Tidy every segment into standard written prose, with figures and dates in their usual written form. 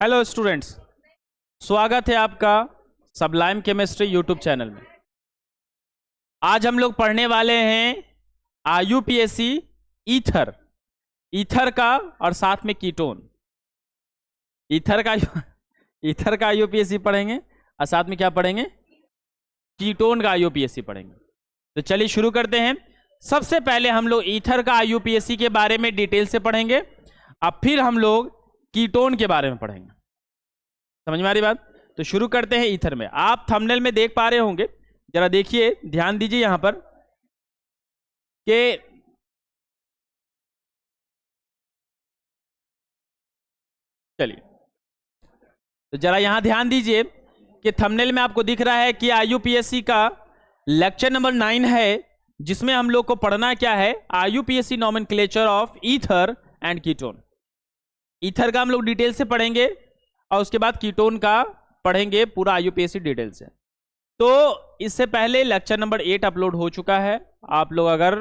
Hello students, स्वागत है आपका सबलाइम केमिस्ट्री यूट्यूब चैनल में। आज हम लोग पढ़ने वाले हैं आईयूपीएसी ईथर का और साथ में कीटोन। ईथर का आईयूपीएसी पढ़ेंगे और साथ में क्या पढ़ेंगे, कीटोन का आईयूपीएसी पढ़ेंगे। तो चलिए शुरू करते हैं। सबसे पहले हम लोग ईथर का आईयूपीएसी के बारे में डिटेल से पढ़ेंगे, अब फिर हम लोग कीटोन के बारे में पढ़ेंगे। समझ में आ रही बात? तो शुरू करते हैं ईथर में। आप थंबनेल में देख पा रहे होंगे, जरा देखिए, ध्यान दीजिए यहां पर कि चलिए, तो जरा यहां ध्यान दीजिए कि थंबनेल में आपको दिख रहा है कि आईयूपीएसी का लेक्चर नंबर 9 है, जिसमें हम लोग को पढ़ना क्या है, IUPAC nomenclature of ether and ketone. Ether का हम लोग डिटेल से पढ़ेंगे और उसके बाद कीटोन का पढ़ेंगे पूरा आईयूपीएसी डिटेल से। तो इससे पहले लेक्चर नंबर 8 अपलोड हो चुका है। आप लोग अगर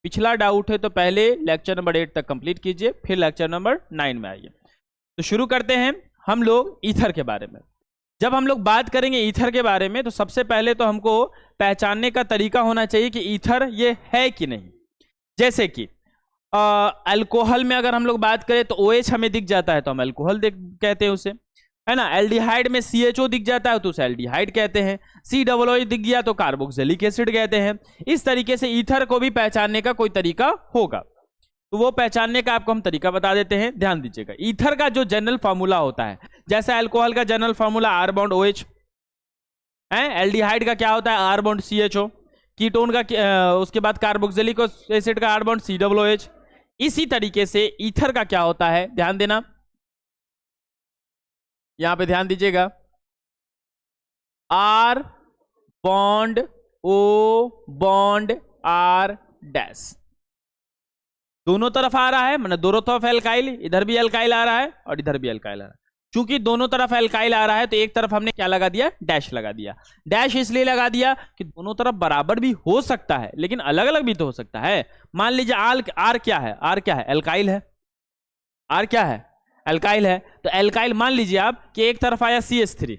पिछला डाउट है तो पहले लेक्चर नंबर 8 तक कंप्लीट कीजिए, फिर लेक्चर नंबर 9 में आइए। तो शुरू करते हैं हम लोग ईथर के बारे में। जब हम लोग बात करेंगे ईथर के बारे में तो सबसे पहले तो हमको पहचानने का तरीका होना चाहिए कि ईथर ये है कि नहीं। जैसे कि अल्कोहल में अगर हम लोग बात करें तो OH हमें दिख जाता है तो हम अल्कोहल कहते हैं उसे, है ना। एल्डिहाइड में CHO दिख जाता है तो उसे एल्डिहाइड कहते हैं। COO दिख गया तो कार्बोक्सिलिक एसिड कहते हैं। इस तरीके से ईथर को भी पहचानने का कोई तरीका होगा, तो वो पहचानने का आपको हम तरीका बता देते हैं। ध्यान दीजिएगा, ईथर का जो जनरल फार्मूला होता है, जैसे अल्कोहल का general formula R bond OH है, एल्डिहाइड का क्या होता है R बॉन्ड CHO, कीटोन का उसके बाद कार्बोक्सिलिक एसिड का R बॉन्ड COOH। इसी तरीके से ईथर का क्या होता है, ध्यान देना, यहां पे ध्यान दीजिएगा, R bond O bond R dash, दोनों तरफ आ रहा है, मतलब दोनों तरफ एल्काइल, इधर भी एल्काइल आ रहा है और इधर भी एल्काइल आ रहा है। चूंकि दोनों तरफ एल्काइल आ रहा है तो एक तरफ हमने क्या लगा दिया, डैश लगा दिया। डैश इसलिए लगा दिया कि दोनों तरफ बराबर भी हो सकता है, लेकिन अलग अलग भी तो हो सकता है। मान लीजिए आर क्या है, आर क्या है, एल्काइल है। आर क्या है, एल्काइल है। तो एल्काइल मान लीजिए आप कि एक तरफ आया CH3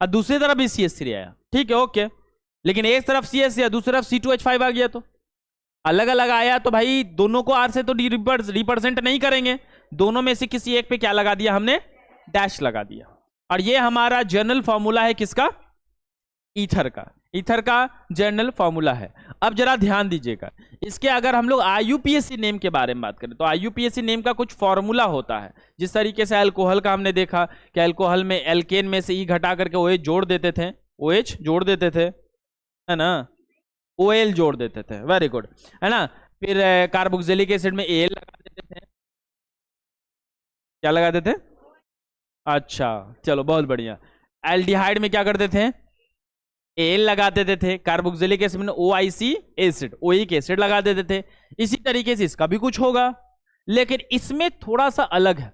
और दूसरी तरफ भी CH3 आया, ठीक है, ओके। लेकिन एक तरफ CH या दूसरी तरफ C2H5 आ गया, तो अलग अलग आया तो भाई दोनों को R से तो रिप्रेजेंट नहीं करेंगे, दोनों में से किसी एक पे क्या लगा दिया हमने, डैश लगा दिया। और ये हमारा जनरल फॉर्मूला है किसका, ईथर का। ईथर का जनरल फॉर्मूला है। अब जरा ध्यान दीजिएगा, इसके अगर हम लोग आईयूपीएसी नेम के बारे में बात करें तो आईयूपीएसी नेम का कुछ फॉर्मूला होता है। जिस तरीके से अल्कोहल का हमने देखा कि अल्कोहल में एल्केन में से ई घटा करके OH जोड़ देते थे, OH जोड़ देते थे, है ना, OL जोड़ देते थे, वेरी गुड, है ना। फिर कार्बोक्सिलिक एसिड में AL लगा देते थे, क्या लगा देते, अच्छा चलो बहुत बढ़िया। एल्डिहाइड में क्या करते थे, AL लगा देते थे। कार्बोक्सिलिक एसिड में OIC एसिड, OIC एसिड लगा देते थे। इसी तरीके से इसका भी कुछ होगा, लेकिन इसमें थोड़ा सा अलग है।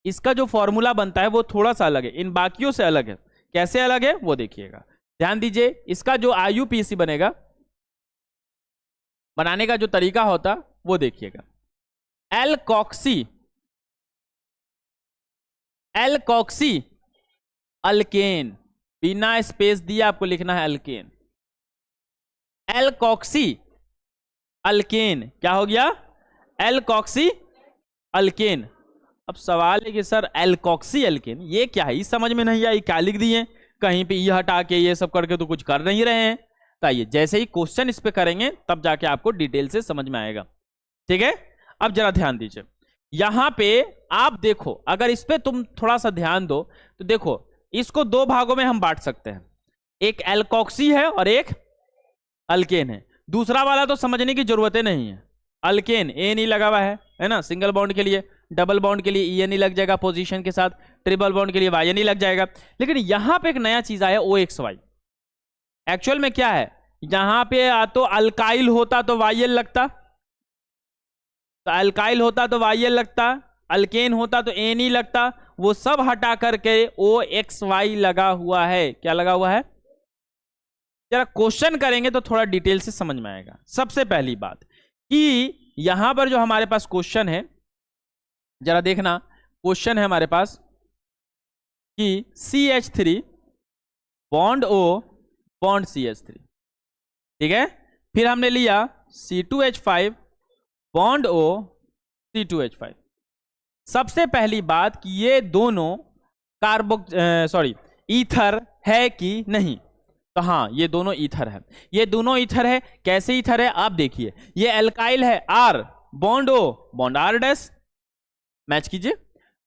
इसका जो फॉर्मूला बनता है वो थोड़ा सा अलग है, इन बाकियों से अलग है। कैसे अलग है वो देखिएगा, ध्यान दीजिए। इसका जो आईयूपीएसी बनेगा, बनाने का जो तरीका होता वो देखिएगा। एल्कोक्सी अल्केन, बिना स्पेस दिए आपको लिखना है अल्केन। एल्कोक्सी अल्केन क्या हो गया, एल्कोक्सी अल्केन। अब सवाल है कि सर एल्कोक्सी अल्केन ये क्या है, इस समझ में नहीं आई, क्या लिख दिए, कहीं पे ये हटा के ये सब करके तो कुछ कर नहीं रहे हैं। तो आइए जैसे ही क्वेश्चन इस पे करेंगे तब जाके आपको डिटेल से समझ में आएगा, ठीक है। अब जरा ध्यान दीजिए, यहां पे आप देखो, अगर इस पे तुम थोड़ा सा ध्यान दो तो देखो, इसको दो भागों में हम बांट सकते हैं, एक एल्कोक्सी है और एक अल्केन है। दूसरा वाला तो समझने की जरूरत नहीं है, अल्केन ए नहीं लगा हुआ है ना, सिंगल बॉन्ड के लिए, डबल बॉन्ड के लिए EN लग जाएगा पोजीशन के साथ, ट्रिपल बॉन्ड के लिए YN लग जाएगा। लेकिन यहां पे एक नया चीज आया OXY। एक्चुअल में क्या है, यहां पे या तो अल्काइल होता तो YL लगता, तो अल्काइल होता तो YL लगता, अल्केन होता तो AN लगता, वो सब हटा करके OXY लगा हुआ है। क्या लगा हुआ है, जरा क्वेश्चन करेंगे तो थोड़ा डिटेल से समझ में आएगा। सबसे पहली बात कि यहां पर जो हमारे पास क्वेश्चन है, जरा देखना, क्वेश्चन है हमारे पास कि CH3 bond O bond CH3, ठीक है। फिर हमने लिया C2H5 बॉन्ड O C2H5। सबसे पहली बात कि ये दोनों ईथर है कि नहीं, तो हाँ ये दोनों ईथर है, ये दोनों ईथर है। कैसे ईथर है आप देखिए, ये एल्काइल है R bond O bond R dash, match कीजिए,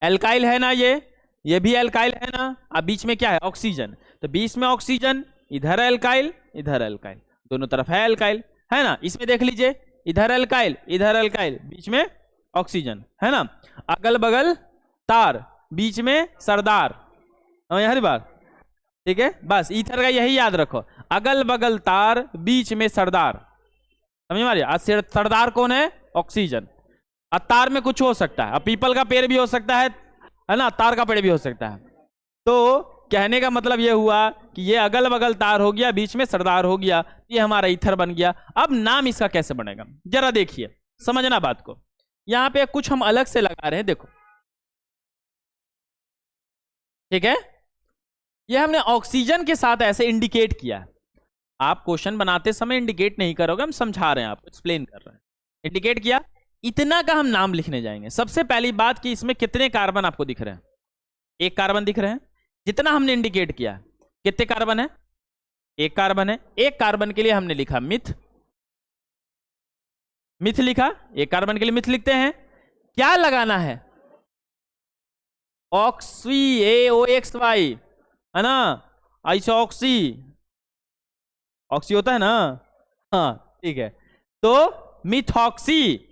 एल्काइल है ना, ये भी एल्काइल है ना। अब बीच में क्या है, ऑक्सीजन, तो बीच में ऑक्सीजन, इधर एल्काइल इधर एल्काइल, दोनों तरफ है एल्काइल, है ना। इसमें देख लीजिए, इधर एल्काइल इधर एल्काइल, बीच में ऑक्सीजन, है ना। अगल बगल तार, बीच में सरदार, हरी बात, ठीक है। बस ईथर का यही याद रखो, अगल बगल तार, बीच में सरदार, समझ में आ रही है। सरदार कौन है, ऑक्सीजन। अब तार में कुछ हो सकता है, अब पीपल का पेड़ भी हो सकता है ना, तार का पेड़ भी हो सकता है। तो कहने का मतलब ये हुआ कि ये अगल बगल तार हो गया, बीच में सरदार हो गया, ये हमारा ईथर बन गया। अब नाम इसका कैसे बनेगा जरा देखिए, समझना बात को। यहां पे कुछ हम अलग से लगा रहे हैं, देखो, ठीक है। ये हमने ऑक्सीजन के साथ ऐसे इंडिकेट किया है। आप क्वेश्चन बनाते समय इंडिकेट नहीं करोगे, हम समझा रहे हैं, आपको एक्सप्लेन कर रहे हैं। इंडिकेट किया, इतना का हम नाम लिखने जाएंगे। सबसे पहली बात कि इसमें कितने कार्बन आपको दिख रहे हैं, एक कार्बन दिख रहे हैं। जितना हमने इंडिकेट किया, कितने कार्बन है, एक कार्बन है। एक कार्बन के लिए हमने लिखा मिथ, मिथ लिखा, एक कार्बन के लिए मिथ लिखते हैं। क्या लगाना है, ऑक्सी, AOXY, है ना, आइसोऑक्सी, ऑक्सी होता है ना, हाँ ठीक है। तो मिथॉक्सी,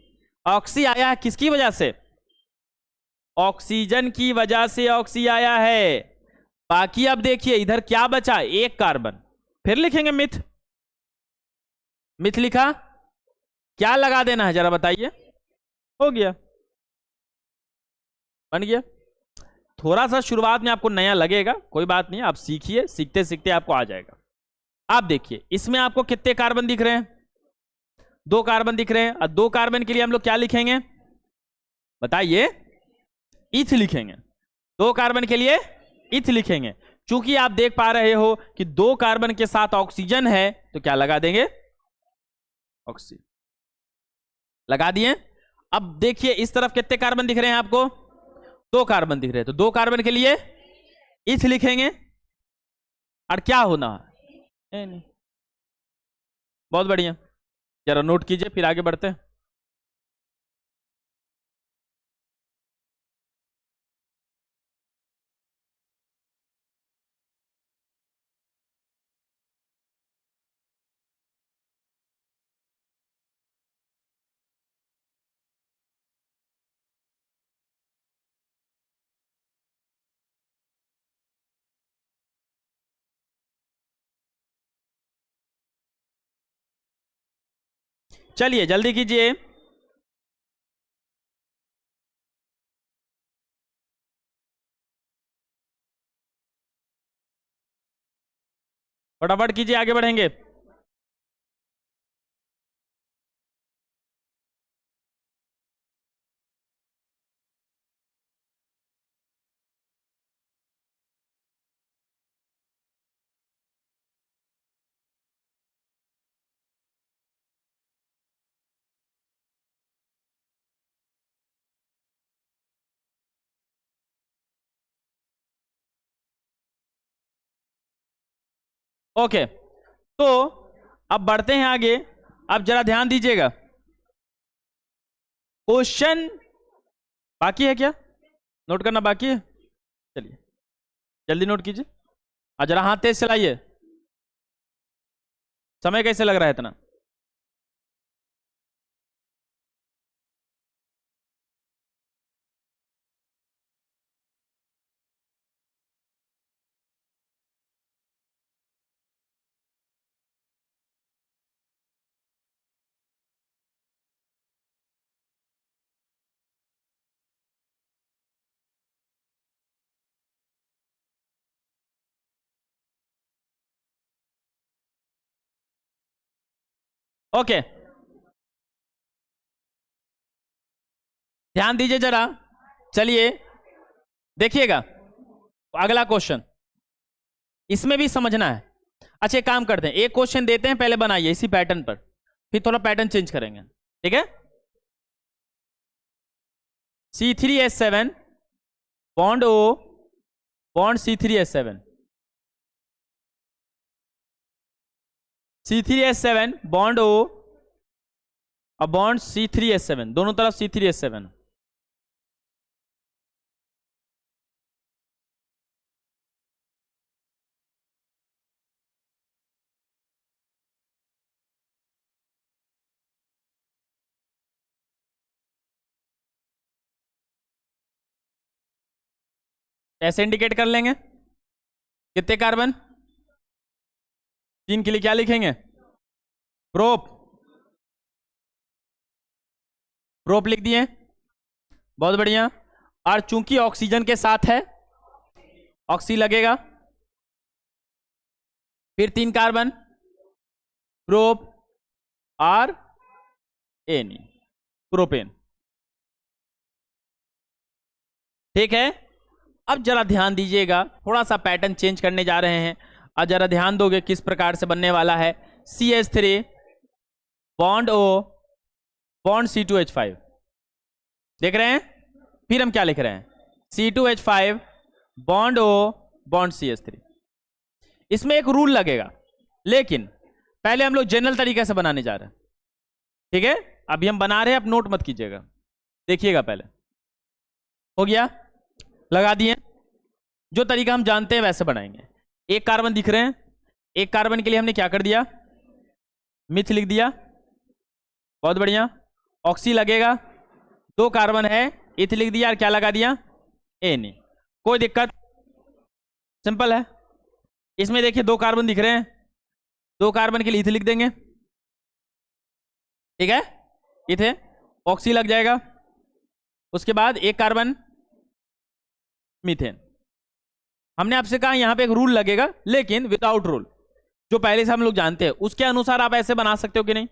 ऑक्सी आया है किसकी वजह से, ऑक्सीजन की वजह से ऑक्सी आया है। बाकी अब देखिए इधर क्या बचा, एक कार्बन, फिर लिखेंगे मिथ, मिथ लिखा, क्या लगा देना है जरा बताइए, हो गया, बन गया। थोड़ा सा शुरुआत में आपको नया लगेगा, कोई बात नहीं, आप सीखिए, सीखते सीखते आपको आ जाएगा। आप देखिए इसमें आपको कितने कार्बन दिख रहे हैं, दो कार्बन दिख रहे हैं। और दो कार्बन के लिए हम लोग क्या लिखेंगे बताइए, इथ लिखेंगे। दो कार्बन के लिए इथ लिखेंगे। चूंकि आप देख पा रहे हो कि दो कार्बन के साथ ऑक्सीजन है, तो क्या लगा देंगे, ऑक्सी, लगा दिए। अब देखिए इस तरफ कितने कार्बन दिख रहे हैं आपको, दो कार्बन दिख रहे हैं, तो दो कार्बन के लिए इथ लिखेंगे। और क्या होना है, नहीं, बहुत बढ़िया, जरा नोट कीजिए, फिर आगे बढ़ते हैं। चलिए जल्दी कीजिए, फटाफट कीजिए, आगे बढ़ेंगे। ओके, तो अब बढ़ते हैं आगे। अब जरा ध्यान दीजिएगा, क्वेश्चन बाकी है क्या, नोट करना बाकी है, चलिए जल्दी नोट कीजिए। जरा हाथ तेज चलाइए, समय कैसे लग रहा है इतना, ओके। ध्यान दीजिए जरा, चलिए देखिएगा, अगला क्वेश्चन, इसमें भी समझना है। अच्छा एक काम करते हैं, एक क्वेश्चन देते हैं, पहले बनाइए इसी पैटर्न पर, फिर थोड़ा पैटर्न चेंज करेंगे, ठीक है। C3H7 bond O bond C3H7, C3H7 bond O और बॉन्ड C3H7, दोनों तरफ C3H7। ऐसे इंडिकेट कर लेंगे कितने कार्बन, 3 के लिए क्या लिखेंगे, प्रोप, प्रोप लिख दिए, बहुत बढ़िया। और चूंकि ऑक्सीजन के साथ है, ऑक्सी लगेगा, फिर 3 कार्बन, प्रोप और एन, प्रोपेन, ठीक है। अब जरा ध्यान दीजिएगा, थोड़ा सा पैटर्न चेंज करने जा रहे हैं, और जरा ध्यान दोगे किस प्रकार से बनने वाला है। CH3 bond O bond C2H5, देख रहे हैं। फिर हम क्या लिख रहे हैं, C2H5 bond O bond CH3। इसमें एक रूल लगेगा, लेकिन पहले हम लोग जनरल तरीके से बनाने जा रहे हैं, ठीक है। अभी हम बना रहे हैं, आप नोट मत कीजिएगा, देखिएगा पहले। हो गया, लगा दिए। जो तरीका हम जानते हैं वैसे बनाएंगे। एक कार्बन दिख रहे हैं, एक कार्बन के लिए हमने क्या कर दिया, मिथ लिख दिया, बहुत बढ़िया। ऑक्सी लगेगा, 2 कार्बन है, इथ लिख दिया, और क्या लगा दिया, एन। कोई दिक्कत, सिंपल है। इसमें देखिए 2 कार्बन दिख रहे हैं, 2 कार्बन के लिए इथ लिख देंगे, ठीक है, इथे ऑक्सी लग जाएगा। उसके बाद 1 कार्बन मीथेन। हमने आपसे कहा यहां पे एक रूल लगेगा, लेकिन विदाउट रूल, जो पहले से हम लोग जानते हैं उसके अनुसार आप ऐसे बना सकते हो कि नहीं,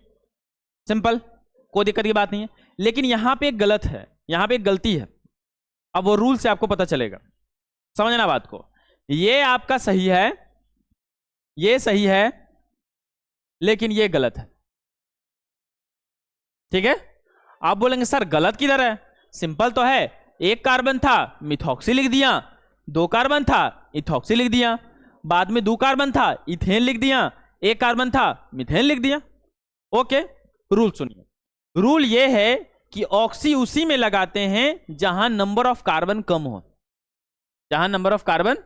सिंपल, कोई दिक्कत की बात नहीं है। लेकिन यहां पे एक गलत है, यहां पे एक गलती है, अब वो रूल से आपको पता चलेगा, समझना बात को। ये आपका सही है, ये सही है, लेकिन ये गलत है, ठीक है। आप बोलेंगे सर गलत किधर है, सिंपल तो है, 1 कार्बन था, मिथॉक्सी लिख दिया, 2 कार्बन था, इथॉक्सी लिख दिया, बाद में 2 कार्बन था, इथेन लिख दिया, 1 कार्बन था, मिथेन लिख दिया। ओके, रूल सुनिए। रूल ये है कि ऑक्सी उसी में लगाते हैं जहां नंबर ऑफ कार्बन कम हो, जहां नंबर ऑफ कार्बन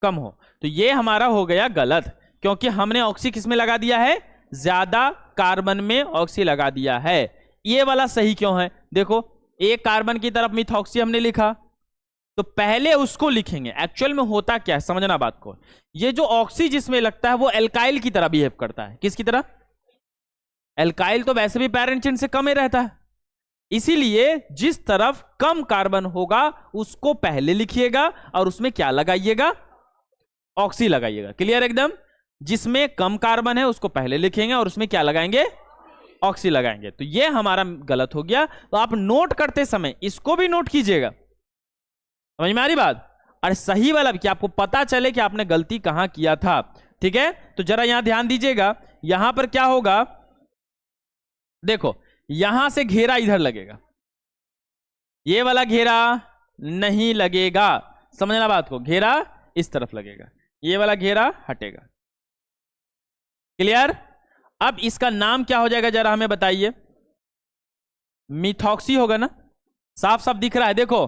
कम हो। तो ये हमारा हो गया गलत, क्योंकि हमने ऑक्सी किस में लगा दिया है, ज्यादा कार्बन में ऑक्सी लगा दिया है। ये वाला सही क्यों है, देखो 1 कार्बन की तरफ मिथॉक्सी हमने लिखा, तो पहले उसको लिखेंगे। एक्चुअल में होता क्या है, समझना बात को। ये जो ऑक्सी जिसमें लगता है वो एल्काइल की तरह बिहेव करता है, किसकी तरह, एल्काइल तो वैसे भी पैरेंट चेन से कम ही रहता है, इसीलिए जिस तरफ कम कार्बन होगा उसको पहले लिखिएगा और उसमें क्या लगाइएगा, ऑक्सी लगाइएगा। क्लियर एकदम, जिसमें कम कार्बन है उसको पहले लिखेंगे और उसमें क्या लगाएंगे, ऑक्सी लगाएंगे। तो ये हमारा गलत हो गया। तो आप नोट करते समय इसको भी नोट कीजिएगा, समझ में आ रही बात। और सही वाला भी, कि आपको पता चले कि आपने गलती कहां किया था, ठीक है। तो जरा यहां ध्यान दीजिएगा, यहां पर क्या होगा, देखो यहां से घेरा इधर लगेगा, ये वाला घेरा नहीं लगेगा, समझना बात को, घेरा इस तरफ लगेगा, ये वाला घेरा हटेगा। क्लियर। अब इसका नाम क्या हो जाएगा जरा हमें बताइए, मिथॉक्सी होगा ना, साफ साफ दिख रहा है, देखो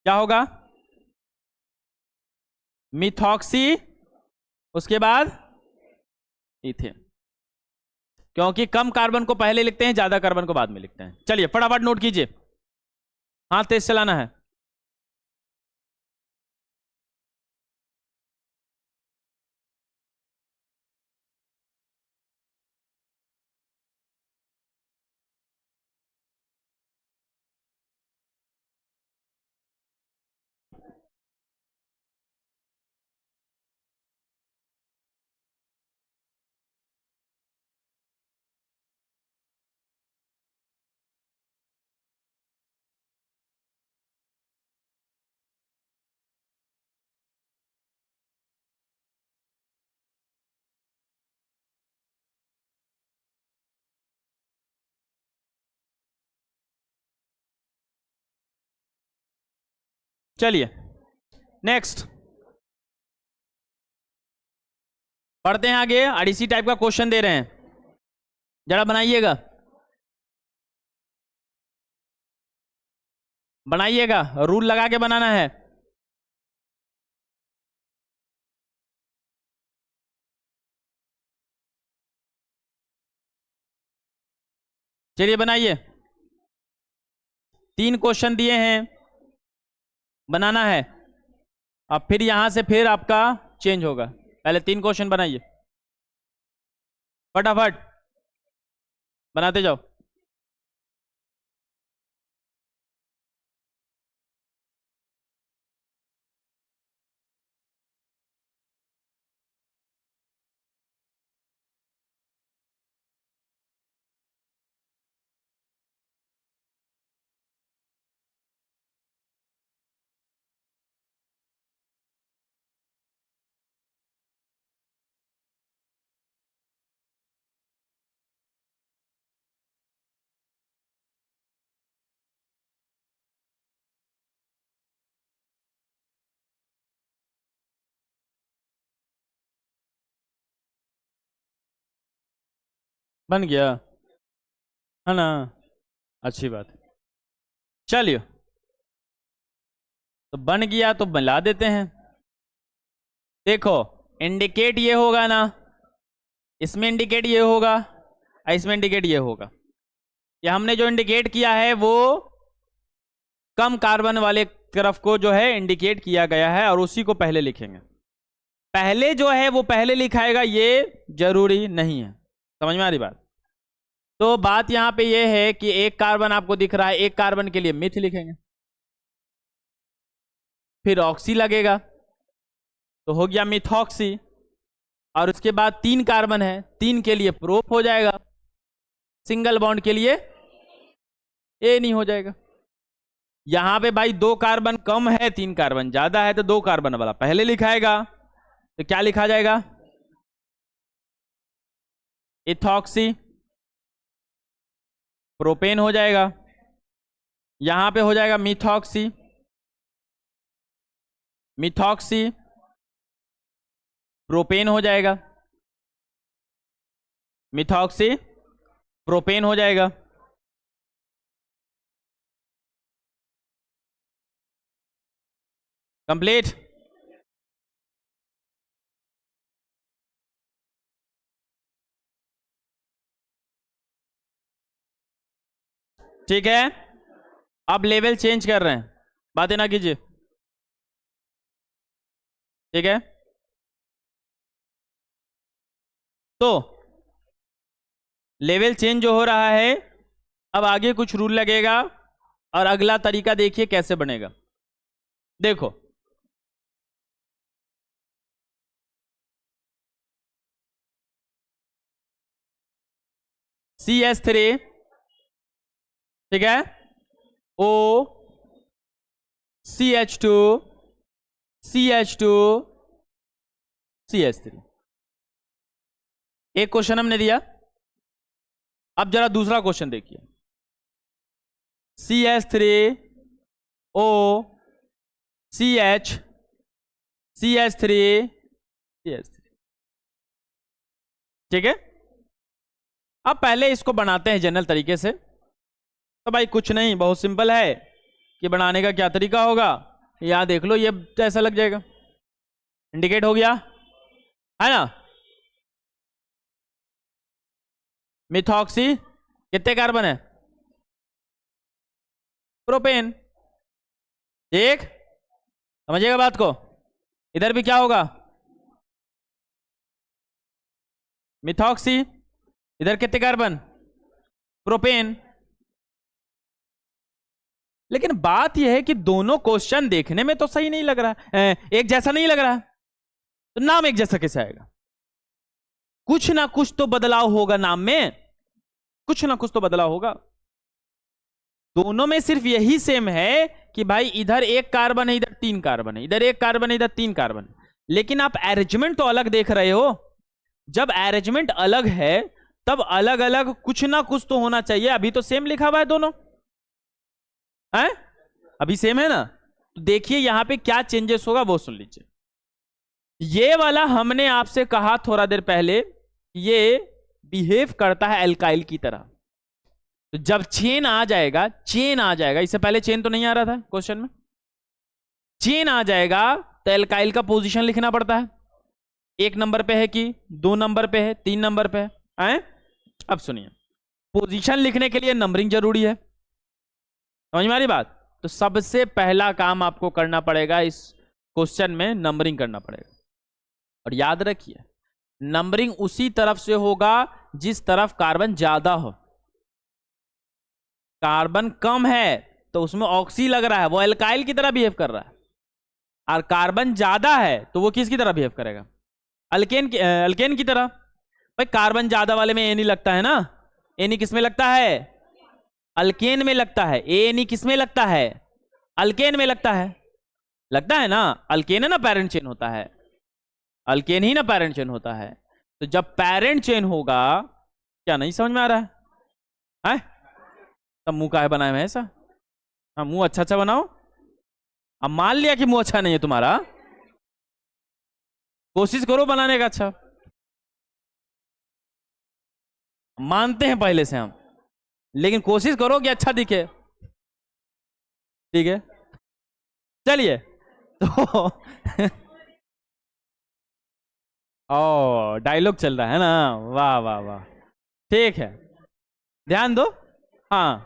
क्या होगा, मिथॉक्सी, उसके बाद इथेन, क्योंकि कम कार्बन को पहले लिखते हैं, ज्यादा कार्बन को बाद में लिखते हैं। चलिए फटाफट नोट कीजिए, हाथ तेज चलाना है। चलिए नेक्स्ट पढ़ते हैं आगे। आरडीसी टाइप का क्वेश्चन दे रहे हैं, जरा बनाइएगा, बनाइएगा, रूल लगा के बनाना है। चलिए बनाइए, 3 क्वेश्चन दिए हैं, बनाना है। अब फिर यहां से फिर आपका चेंज होगा। पहले 3 क्वेश्चन बनाइए, फटाफट बनाते जाओ। बन गया है ना, अच्छी बात है। चलिए तो बन गया तो मिला देते हैं। देखो इंडिकेट ये होगा ना, इसमें इंडिकेट ये होगा, इसमें इंडिकेट ये होगा। ये हमने जो इंडिकेट किया है वो कम कार्बन वाले तरफ को जो है इंडिकेट किया गया है, और उसी को पहले लिखेंगे। पहले जो है वो पहले लिखाएगा, ये जरूरी नहीं है। समझ में आ रही बात? तो बात यहां पे ये है कि एक कार्बन आपको दिख रहा है, एक कार्बन के लिए मिथ लिखेंगे, फिर ऑक्सी लगेगा तो हो गया मिथॉक्सी, और उसके बाद 3 कार्बन है, 3 के लिए प्रोप हो जाएगा, सिंगल बॉन्ड के लिए ए नहीं हो जाएगा। यहां पे भाई 2 कार्बन कम है, 3 कार्बन ज्यादा है, तो 2 कार्बन वाला पहले लिखाएगा, तो क्या लिखा जाएगा? इथॉक्सी प्रोपेन हो जाएगा। यहां पे हो जाएगा मिथॉक्सी, मिथॉक्सी प्रोपेन हो जाएगा, मिथॉक्सी प्रोपेन हो जाएगा। कंप्लीट। ठीक है, अब लेवल चेंज कर रहे हैं, बातें ना कीजिए, ठीक है? तो लेवल चेंज जो हो रहा है, अब आगे कुछ रूल लगेगा, और अगला तरीका देखिए कैसे बनेगा। देखो CH3, ठीक है, O CH2 CH2 CH3, एक क्वेश्चन हमने दिया। अब जरा दूसरा क्वेश्चन देखिए, CH3 O CH CH3 CH3, ठीक है? अब पहले इसको बनाते हैं जनरल तरीके से। तो भाई कुछ नहीं, बहुत सिंपल है कि बनाने का क्या तरीका होगा, यहां देख लो, ये ऐसा लग जाएगा, इंडिकेट हो गया है ना। मिथॉक्सी कितने कार्बन है? प्रोपेन, ठीक, समझिएगा बात को। इधर भी क्या होगा? मिथॉक्सी, इधर कितने कार्बन? प्रोपेन। लेकिन बात यह है कि दोनों क्वेश्चन देखने में तो सही नहीं लग रहा है, एक जैसा नहीं लग रहा है, तो नाम एक जैसा कैसे आएगा? कुछ ना कुछ तो बदलाव होगा नाम में, कुछ ना कुछ तो बदलाव होगा। दोनों में सिर्फ यही सेम है कि भाई इधर 1 कार्बन है, इधर 3 कार्बन है, इधर 1 कार्बन है, इधर 3 कार्बन, लेकिन आप अरेंजमेंट तो अलग देख रहे हो। जब अरेंजमेंट अलग है तब अलग अलग कुछ ना कुछ तो होना चाहिए। अभी तो सेम लिखा हुआ है दोनों, है? अभी सेम है ना, तो देखिए यहां पे क्या चेंजेस होगा वो सुन लीजिए। ये वाला हमने आपसे कहा थोड़ा देर पहले, ये बिहेव करता है एल्काइल की तरह। तो जब चेन आ जाएगा, चेन आ जाएगा, इससे पहले चेन तो नहीं आ रहा था क्वेश्चन में, चेन आ जाएगा तो एल्काइल का पोजीशन लिखना पड़ता है। 1 नंबर पे है कि 2 नंबर पे है, 3 नंबर पे है। अब सुनिए, पोजीशन लिखने के लिए नंबरिंग जरूरी है, समझ में आ रही बात। तो सबसे पहला काम आपको करना पड़ेगा इस क्वेश्चन में, नंबरिंग करना पड़ेगा। और याद रखिए नंबरिंग उसी तरफ से होगा जिस तरफ कार्बन ज्यादा हो। कार्बन कम है तो उसमें ऑक्सी लग रहा है, वो एल्काइल की तरह बिहेव कर रहा है। और कार्बन ज्यादा है तो वो किसकी तरह बिहेव करेगा, अल्केन की तरह। भाई कार्बन ज्यादा वाले में एनी लगता है ना, एनी किसमें लगता है, अल्केन में लगता है। एनी किसमें लगता है, अल्केन में लगता है ना। अल्केन है ना पैरेंट चेन होता है, अल्केन ही ना पैरेंट चेन होता है। तो जब पैरेंट चेन होगा, क्या नहीं समझ में आ रहा है? तब मुंह काहे बनाए हैं ऐसा? हाँ मुंह अच्छा अच्छा बनाओ। अब मान लिया कि मुंह अच्छा नहीं है तुम्हारा, कोशिश करो बनाने का अच्छा। मानते हैं पहले से हम, लेकिन कोशिश करो कि अच्छा दिखे, ठीक है। चलिए तो ओ डायलॉग चल रहा है ना, वाह वाह वाह, ठीक है, ध्यान दो। हाँ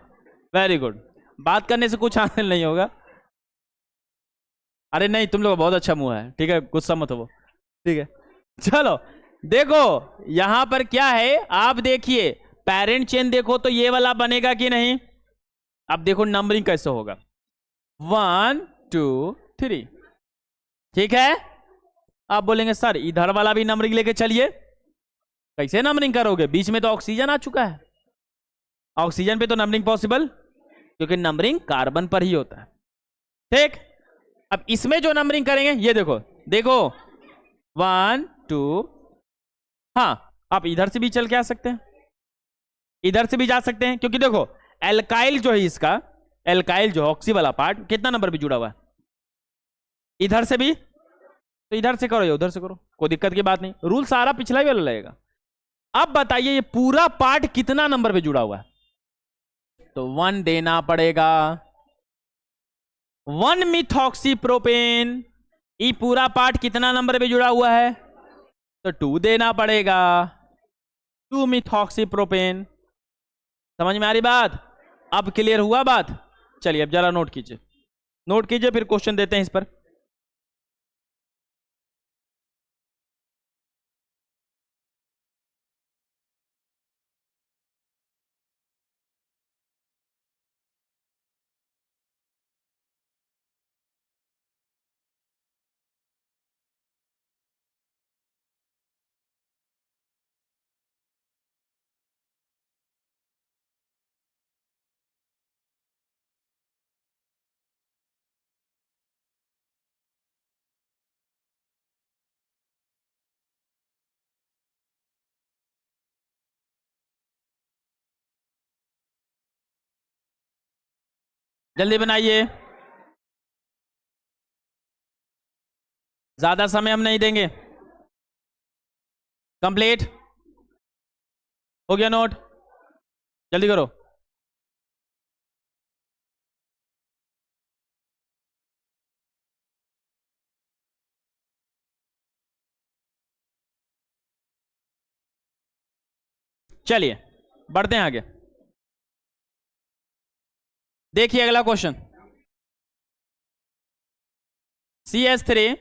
वेरी गुड, बात करने से कुछ हासिल नहीं होगा। अरे नहीं, तुम लोग बहुत अच्छा मुंह है, ठीक है, गुस्सा मत हो, ठीक है। चलो देखो यहां पर क्या है, आप देखिए पेरेंट चेन देखो तो ये वाला बनेगा कि नहीं। अब देखो नंबरिंग कैसे होगा, 1 2 3, ठीक है। आप बोलेंगे सर इधर वाला भी नंबरिंग लेके चलिए, कैसे नंबरिंग करोगे, बीच में तो ऑक्सीजन आ चुका है, ऑक्सीजन पे तो नंबरिंग पॉसिबल, क्योंकि नंबरिंग कार्बन पर ही होता है, ठीक। अब इसमें जो नंबरिंग करेंगे ये देखो, देखो 1 2, हाँ आप इधर से भी चल के आ सकते हैं, इधर से भी जा सकते हैं, क्योंकि देखो एल्काइल जो है इसका, एल्काइल जो ऑक्सी वाला पार्ट कितना नंबर पे जुड़ा हुआ है, इधर से भी, तो इधर से करो या उधर से करो, कोई दिक्कत की बात नहीं, रूल सारा पिछला ही वाला लगेगा। अब बताइए ये पूरा पार्ट कितना नंबर पे जुड़ा हुआ है, तो 1 देना पड़ेगा। 1 मिथॉक्सी प्रोपेन, ये पूरा पार्ट कितना नंबर पे जुड़ा हुआ है, तो 2 देना पड़ेगा, 2 मिथॉक्सी प्रोपेन। समझ में आ रही बात, अब क्लियर हुआ बात। चलिए अब जरा नोट कीजिए, नोट कीजिए, फिर क्वेश्चन देते हैं इस पर। जल्दी बनाइए, ज्यादा समय हम नहीं देंगे। कंप्लीट हो गया नोट, जल्दी करो। चलिए बढ़ते हैं आगे, देखिए अगला क्वेश्चन, CH3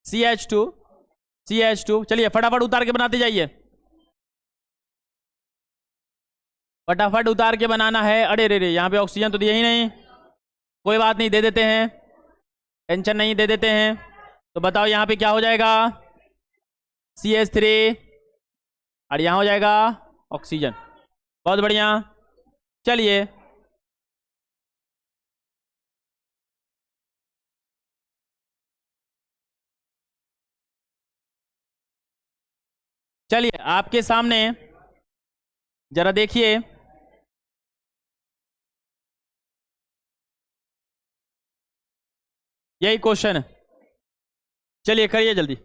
CH2 CH2, चलिए फटाफट उतार के बनाते जाइए, फटाफट उतार के बनाना है। अरे रे रे, यहाँ पे ऑक्सीजन तो दिया ही नहीं, कोई बात नहीं, दे देते हैं, टेंशन नहीं, दे देते हैं। तो बताओ यहाँ पे क्या हो जाएगा, CH3, और यहाँ हो जाएगा ऑक्सीजन, बहुत बढ़िया। चलिए चलिए आपके सामने जरा देखिए, यही क्वेश्चन है। चलिए करिए जल्दी।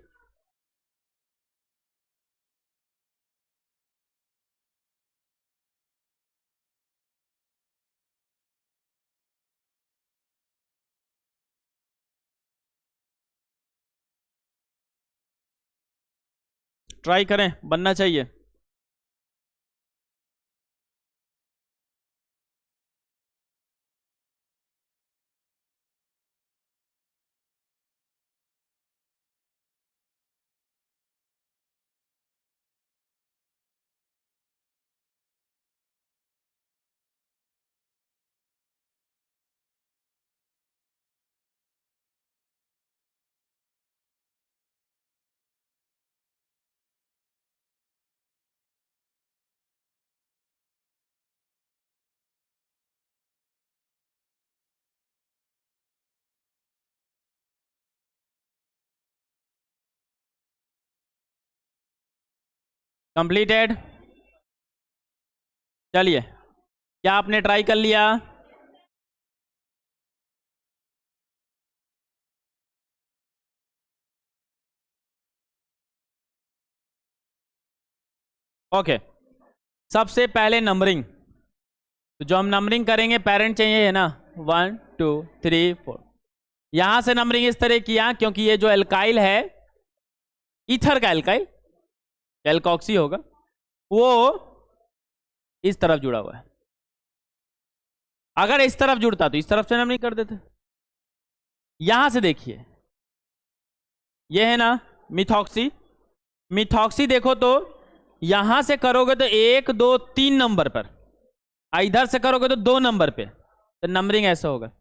ट्राई करें, बनना चाहिए। कंप्लीटेड। चलिए, क्या आपने ट्राई कर लिया? ओके, सबसे पहले नंबरिंग। तो जो हम नंबरिंग करेंगे, पेरेंट चाहिए है ना, 1 2 3 4। यहां से नंबरिंग इस तरह किया क्योंकि ये जो एल्काइल है, ईथर का एल्काइल, एल्कॉक्सी होगा, वो इस तरफ जुड़ा हुआ है। अगर इस तरफ जुड़ता तो इस तरफ से नंबरिंग कर देते। यहां से देखिए, ये है ना मिथॉक्सी। मिथॉक्सी देखो तो यहां से करोगे तो 1 2 3 नंबर पर, इधर से करोगे तो 2 नंबर पे, तो नंबरिंग ऐसा होगा।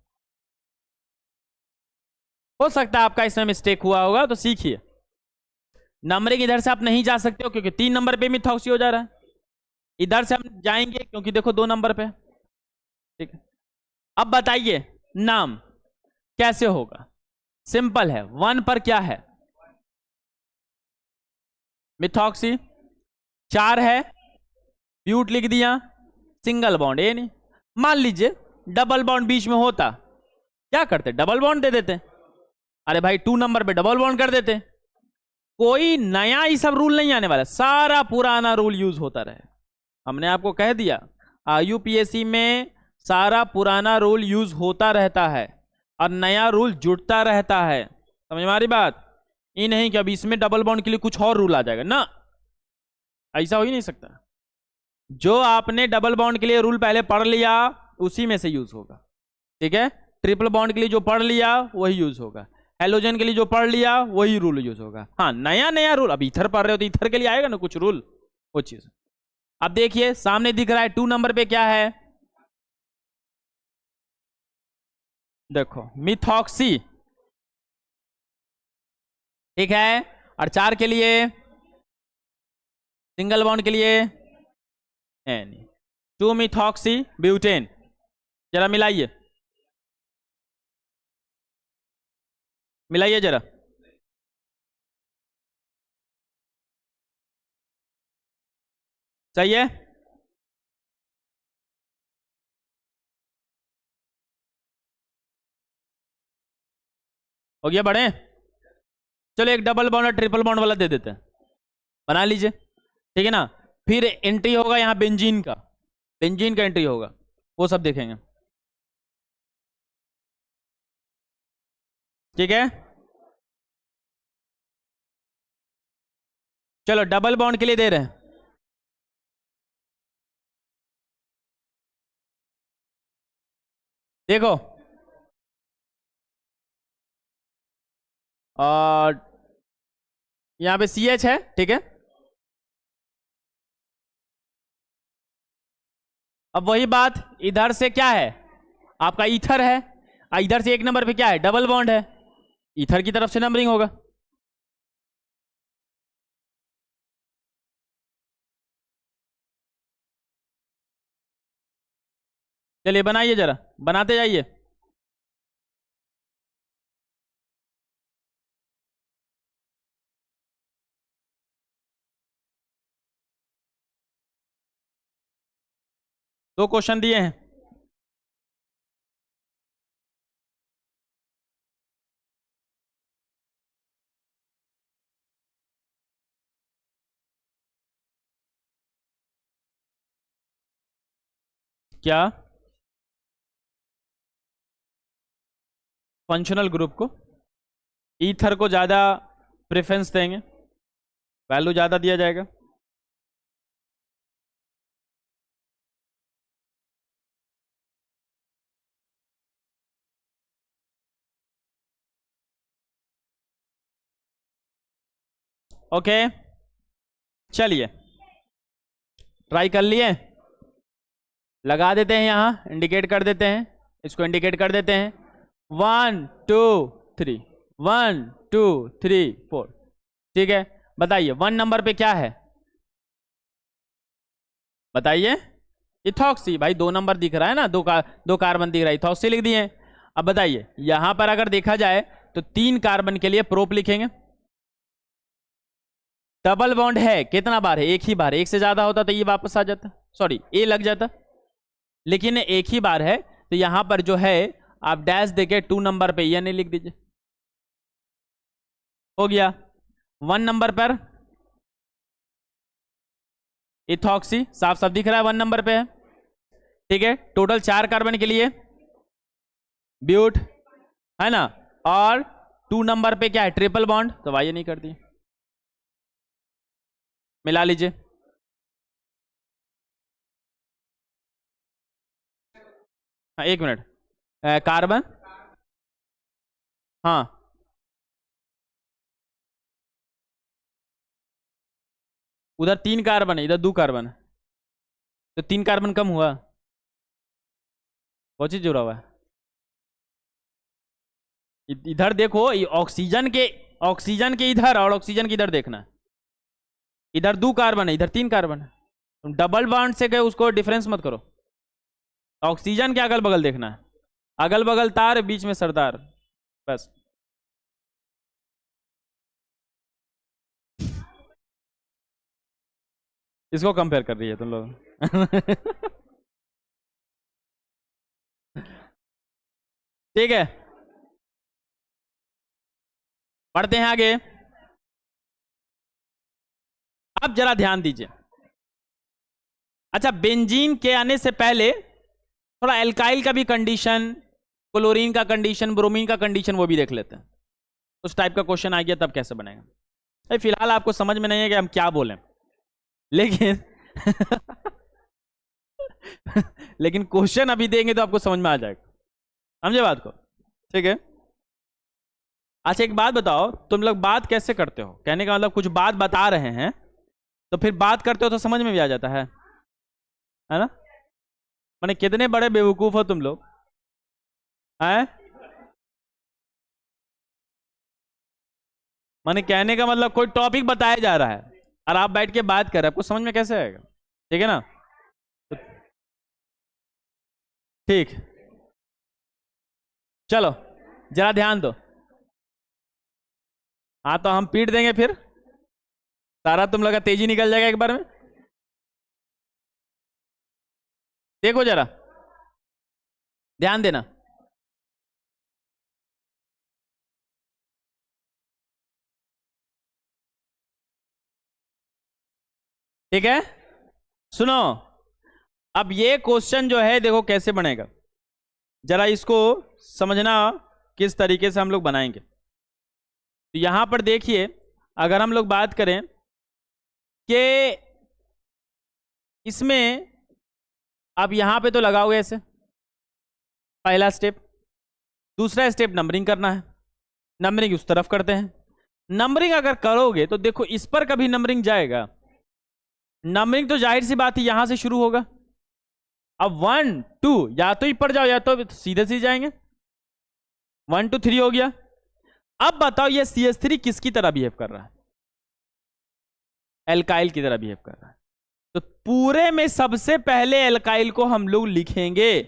हो सकता है आपका इसमें मिस्टेक हुआ होगा, तो सीखिए। नंबरिंग इधर से आप नहीं जा सकते हो क्योंकि 3 नंबर पे मिथॉक्सी हो जा रहा है। इधर से हम जाएंगे क्योंकि देखो 2 नंबर पे। ठीक है, अब बताइए नाम कैसे होगा। सिंपल है, 1 पर क्या है, मिथॉक्सी। 4 है, ब्यूट लिख दिया, सिंगल बॉन्ड, ये नहीं। मान लीजिए डबल बॉन्ड बीच में होता, क्या करते, डबल बॉन्ड दे देते। अरे भाई 2 नंबर पे डबल बॉन्ड कर देते। कोई नया ये सब रूल नहीं आने वाला, सारा पुराना रूल यूज होता रहे। हमने आपको कह दिया, यूपीएससी में सारा पुराना रूल यूज होता रहता है और नया रूल जुड़ता रहता है। समझ में आ रही बात? ये नहीं कि अब इसमें डबल बॉन्ड के लिए कुछ और रूल आ जाएगा ना, ऐसा हो ही नहीं सकता। जो आपने डबल बॉन्ड के लिए रूल पहले पढ़ लिया उसी में से यूज होगा। ठीक है, ट्रिपल बॉन्ड के लिए जो पढ़ लिया वही यूज होगा, हेलोजन के लिए जो पढ़ लिया वही रूल यूज होगा। हाँ, नया नया रूल, अब ईथर पढ़ रहे हो तो ईथर के लिए आएगा ना कुछ रूल, वो चीज। अब देखिए सामने दिख रहा है 2 नंबर पे क्या है, देखो मिथॉक्सी। ठीक है, और 4 के लिए, सिंगल बॉन्ड के लिए एन, 2 मिथॉक्सी ब्यूटेन। जरा मिलाइए, मिलाइए जरा। सही है, हो गया बड़े। चलो एक डबल बॉन्ड और ट्रिपल बॉन्ड वाला दे देते हैं, बना लीजिए। ठीक है ना, फिर एंट्री होगा यहाँ बेंजीन का, बेंजीन का एंट्री होगा, वो सब देखेंगे। ठीक है, चलो डबल बॉन्ड के लिए दे रहे हैं। देखो, और यहाँ पे सी एच है। ठीक है, अब वही बात, इधर से क्या है, आपका ईथर है, इधर से 1 नंबर पे क्या है, डबल बॉन्ड है, ईथर की तरफ से नंबरिंग होगा। चलिए बनाइए जरा, बनाते जाइए। दो क्वेश्चन दिए हैं। क्या? फंक्शनल ग्रुप को, ईथर को ज्यादा प्रेफरेंस देंगे, वैल्यू ज्यादा दिया जाएगा। ओके, चलिए ट्राई कर लिए, लगा देते हैं, यहां इंडिकेट कर देते हैं, इसको इंडिकेट कर देते हैं। 1 2 3, 1 2 3 4। ठीक है, बताइए 1 नंबर पे क्या है, बताइए। इथॉक्सी, भाई 2 नंबर दिख रहा है ना, दो कार्बन दिख रहा है, इथॉक्सी लिख दिए। अब बताइए यहां पर अगर देखा जाए तो 3 कार्बन के लिए प्रोप लिखेंगे। डबल बॉन्ड है, कितना बार है? एक ही बार। एक से ज्यादा होता तो ये वापस आ जाता, सॉरी ए लग जाता, लेकिन एक ही बार है तो यहां पर जो है आप डैश देके 2 नंबर पे ये नहीं लिख दीजिए, हो गया। 1 नंबर पर इथॉक्सी साफ साफ दिख रहा है 1 नंबर पे है। ठीक है, टोटल 4 कार्बन के लिए ब्यूट है ना, और 2 नंबर पे क्या है? ट्रिपल बॉन्ड, तो वाई नहीं कर दी, मिला लीजिए। हाँ 1 मिनट, कार्बन, हाँ उधर 3 कार्बन है, इधर 2 कार्बन है, तो 3 कार्बन कम हुआ, वो चीज जुड़ा हुआ है। इधर देखो, ऑक्सीजन के इधर और ऑक्सीजन के इधर देखना है, इधर 2 कार्बन है, इधर 3 कार्बन है, तुम डबल बॉन्ड से गए उसको डिफरेंस मत करो। ऑक्सीजन के अगल बगल देखना है, अगल बगल तार, बीच में सरदार, बस। इसको कंपेयर कर रही है तुम लोग। ठीक है, पढ़ते हैं आगे। अब जरा ध्यान दीजिए, अच्छा बेंजीन के आने से पहले थोड़ा एल्काइल का भी कंडीशन, क्लोरीन का कंडीशन, ब्रोमीन का कंडीशन, वो भी देख लेते हैं। उस टाइप का क्वेश्चन आ गया तब कैसे बनेगा। फिलहाल आपको समझ में नहीं है कि हम क्या बोलें, लेकिन लेकिन क्वेश्चन अभी देंगे तो आपको समझ में आ जाएगा, समझे बात को? ठीक है, अच्छा एक बात बताओ, तुम लोग बात कैसे करते हो? कहने का मतलब कुछ बात बता रहे हैं तो फिर बात करते हो तो समझ में भी आ जाता है ना? माने कितने बड़े बेवकूफ हो तुम लोग हैं? माने कहने का मतलब कोई टॉपिक बताया जा रहा है और आप बैठ के बात कर रहे हैं, आपको समझ में कैसे आएगा? ठीक है ना? ठीक, चलो जरा ध्यान दो। हाँ तो हम पीट देंगे फिर, सारा तुम लोग का तेजी निकल जाएगा एक बार में। देखो जरा, ध्यान देना। ठीक है, सुनो, अब ये क्वेश्चन जो है देखो कैसे बनेगा, जरा इसको समझना किस तरीके से हम लोग बनाएंगे। तो यहां पर देखिए, अगर हम लोग बात करें कि इसमें आप यहां पे तो लगाओगे ऐसे, पहला स्टेप। दूसरा स्टेप नंबरिंग करना है, नंबरिंग उस तरफ करते हैं। नंबरिंग अगर करोगे तो देखो इस पर कभी नंबरिंग जाएगा, नंबरिंग तो जाहिर सी बात है यहां से शुरू होगा। अब 1 2 या तो ऊपर जाओ या तो सीधे सीधे जाएंगे, 1 2 3 हो गया। अब बताओ ये CH3 किसकी तरह बिहेव कर रहा है? एल्काइल की तरह बिहेव कर रहा है। तो पूरे में सबसे पहले एल्काइल को हम लोग लिखेंगे,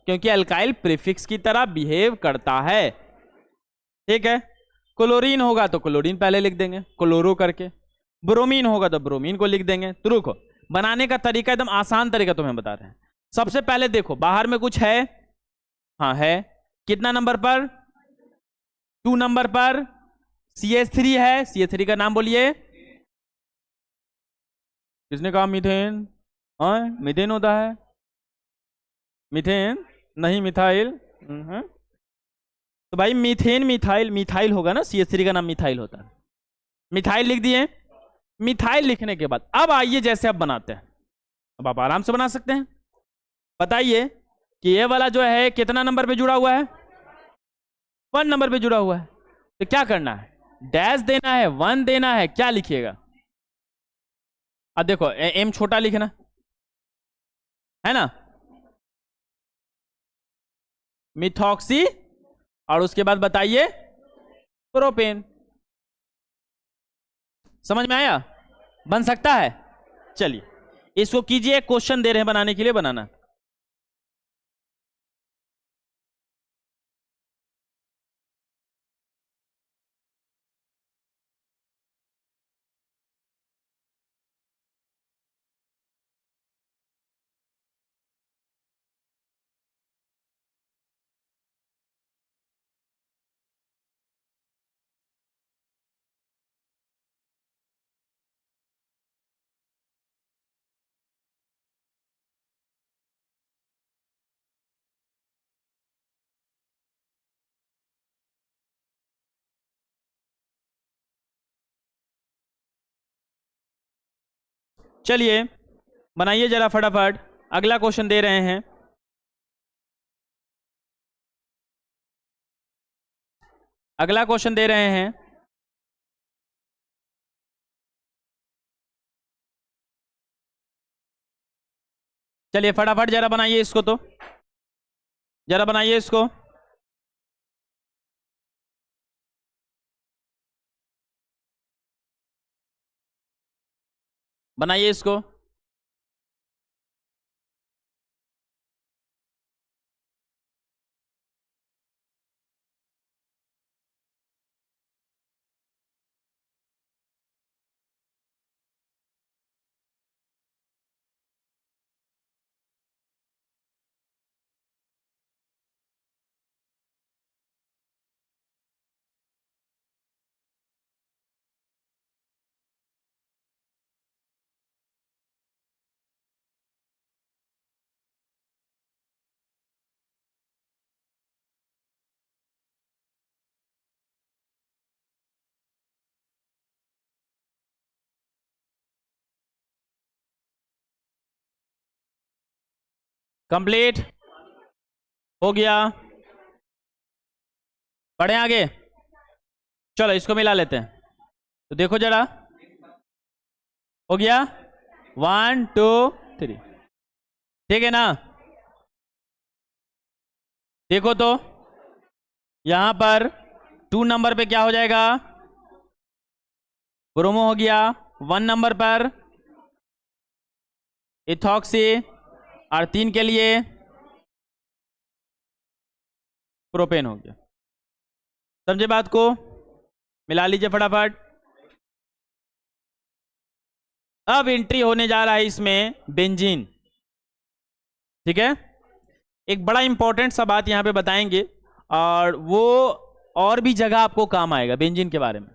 क्योंकि एल्काइल प्रीफिक्स की तरह बिहेव करता है। ठीक है, क्लोरीन होगा तो क्लोरीन पहले लिख देंगे क्लोरो करके, ब्रोमीन होगा तो ब्रोमीन को लिख देंगे। तो रुको, बनाने का तरीका एकदम आसान तरीका तुम्हें बता रहे हैं। सबसे पहले देखो बाहर में कुछ है, हाँ है, कितना नंबर पर? 2 नंबर पर CH3 है, CH3 का नाम बोलिए। किसने कहा मीथेन? हाँ मीथेन होता है, मीथेन नहीं, मिथाइल। तो भाई मीथेन मिथाइल, मिथाइल होगा ना, CH3 का नाम मिथाइल होता है। मिथाइल लिख दिए। मिथाइल लिखने के बाद अब आइए जैसे अब बनाते हैं, अब आप आराम से बना सकते हैं। बताइए कि ये वाला जो है कितना नंबर पे जुड़ा हुआ है? 1 नंबर पे जुड़ा हुआ है। तो क्या करना है? डैश देना है, 1 देना है, क्या लिखिएगा? अब देखो एम छोटा लिखना है ना, मिथॉक्सी, और उसके बाद बताइए प्रोपेन। समझ में आया? बन सकता है। चलिए इसको कीजिए, क्वेश्चन दे रहे हैं बनाने के लिए, बनाना। चलिए बनाइए जरा फटाफट, अगला क्वेश्चन दे रहे हैं। अगला क्वेश्चन दे रहे हैं। चलिए फटाफट जरा बनाइए इसको, तो जरा बनाइए इसको। बनाइए इसको। कंप्लीट हो गया। बढ़े आगे। चलो इसको मिला लेते हैं, तो देखो जरा, हो गया 1 2 3, ठीक है ना? देखो तो यहां पर 2 नंबर पे क्या हो जाएगा? ब्रोमो हो गया। 1 नंबर पर इथॉक्सी, और 3 के लिए प्रोपेन हो गया। समझे बात को? मिला लीजिए फटाफट। अब एंट्री होने जा रहा है इसमें बेंजीन, ठीक है? एक बड़ा इंपॉर्टेंट सा बात यहां पे बताएंगे, और वो और भी जगह आपको काम आएगा बेंजीन के बारे में।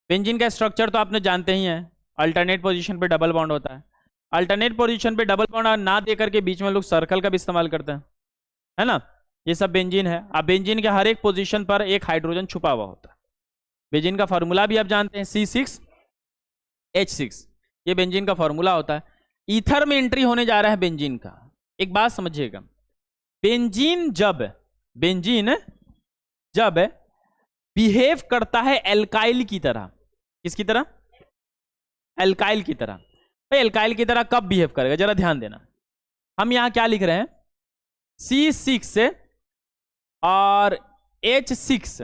बेंजीन का स्ट्रक्चर तो आपने जानते ही है, अल्टरनेट पोजीशन पे डबल बॉन्ड होता है। अल्टरनेट पोजीशन पे डबल बॉन्ड ना दे करके बीच में लोग सर्कल का भी इस्तेमाल करते हैं, है ना? ये सब बेंजीन है। अब बेंजीन के हर एक पोजीशन पर एक हाइड्रोजन छुपा हुआ होता है। बेंजीन का फॉर्मूला भी आप जानते हैं, C6H6, ये बेंजीन का फॉर्मूला होता है। ईथर में एंट्री होने जा रहा है बेंजीन का। एक बात समझिएगा, बेंजीन जब बिहेव करता है एल्काइल की तरह, किसकी तरह? एल्काइल की तरह। भाई एल्काइल की तरह कब बिहेव करेगा, जरा ध्यान देना। हम यहां क्या लिख रहे हैं? C6 और H6,